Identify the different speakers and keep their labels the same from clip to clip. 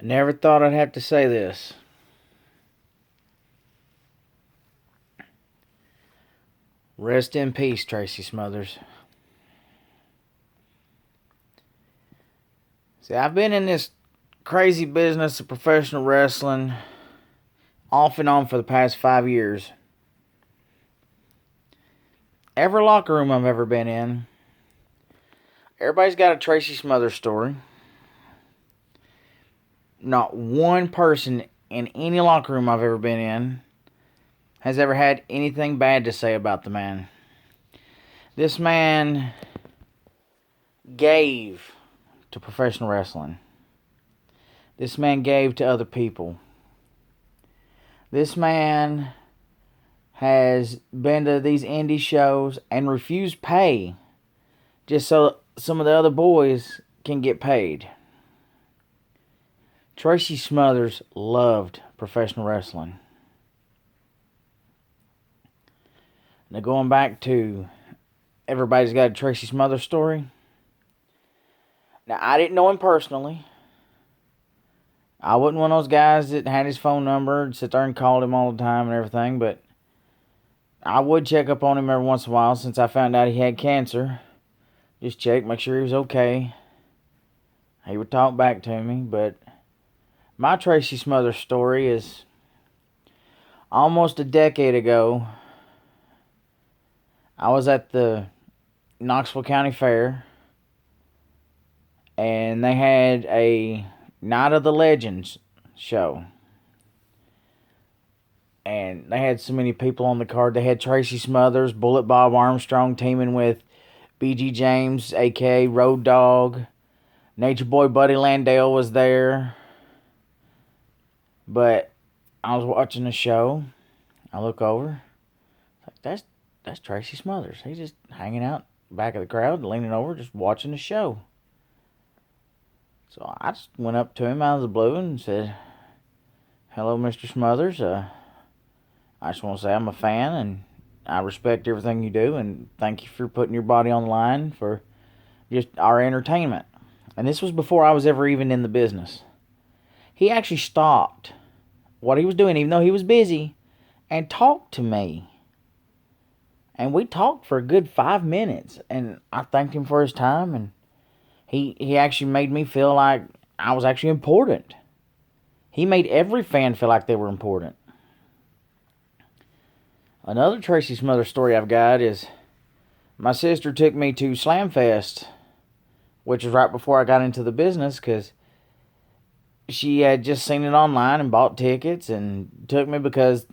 Speaker 1: Never thought I'd have to say this. Rest in peace, Tracy Smothers. See, I've been in this crazy business of professional wrestling off and on for the past 5 years. Every locker room I've ever been in, everybody's got a Tracy Smothers story. Not one person in any locker room I've ever been in has ever had anything bad to say about the man. This man gave to professional wrestling. This man gave to other people. This man has been to these indie shows and refused pay just so some of the other boys can get paid. Tracy Smothers loved professional wrestling. Now, going back to everybody's got a Tracy Smothers story. Now, I didn't know him personally. I wasn't one of those guys that had his phone number and sit there and called him all the time and everything, but I would check up on him every once in a while since I found out he had cancer. Just check, make sure he was okay. He would talk back to me, but my Tracy Smothers story is almost a decade ago. I was at the Knoxville County Fair, and they had a Night of the Legends show. And they had so many people on the card. They had Tracy Smothers, Bullet Bob Armstrong teaming with B.G. James, a.k.a. Road Dogg. Nature Boy Buddy Landale was there. But I was watching the show. I look over. That's Tracy Smothers. He's just hanging out back of the crowd, leaning over, just watching the show. So I just went up to him out of the blue and said, "Hello, Mr. Smothers. I just want to say I'm a fan and I respect everything you do, and thank you for putting your body on the line for just our entertainment." And this was before I was ever even in the business. He actually stopped what he was doing, even though he was busy, and talked to me. And we talked for a good 5 minutes, and I thanked him for his time, and he actually made me feel like I was actually important. He made every fan feel like they were important. Another Tracy Smothers story I've got is my sister took me to Slamfest, which was right before I got into the business, because she had just seen it online and bought tickets and took me because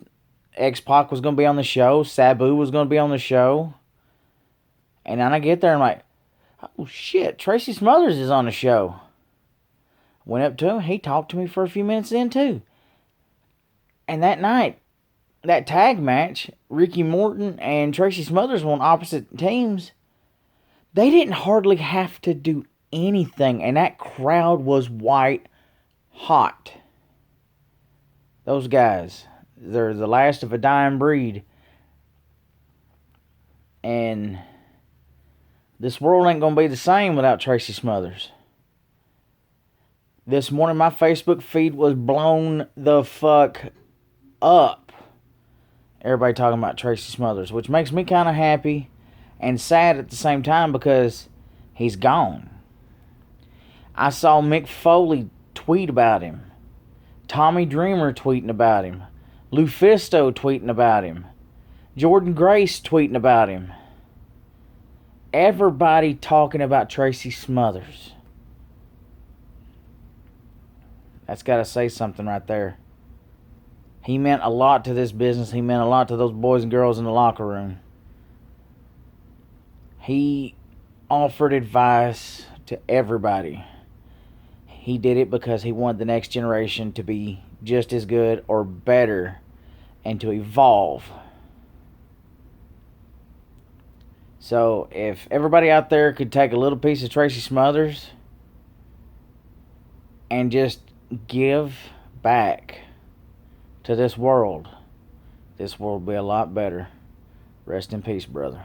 Speaker 1: X-Pac was going to be on the show. Sabu was going to be on the show. And then I get there and I'm like, oh shit, Tracy Smothers is on the show. Went up to him. He talked to me for a few minutes then too. And that night, that tag match, Ricky Morton and Tracy Smothers were on opposite teams. They didn't hardly have to do anything. And that crowd was white hot. Those guys, they're the last of a dying breed. And this world ain't going to be the same without Tracy Smothers. This morning my Facebook feed was blown the fuck up. Everybody talking about Tracy Smothers, which makes me kind of happy and sad at the same time because he's gone. I saw Mick Foley tweet about him. Tommy Dreamer tweeting about him. Lufisto tweeting about him. Jordan Grace tweeting about him. Everybody talking about Tracy Smothers. That's got to say something right there. He meant a lot to this business. He meant a lot to those boys and girls in the locker room. He offered advice to everybody. He did it because he wanted the next generation to be just as good or better and to evolve. So if everybody out there could take a little piece of Tracy Smothers and just give back to this world would be a lot better. Rest in peace, brother.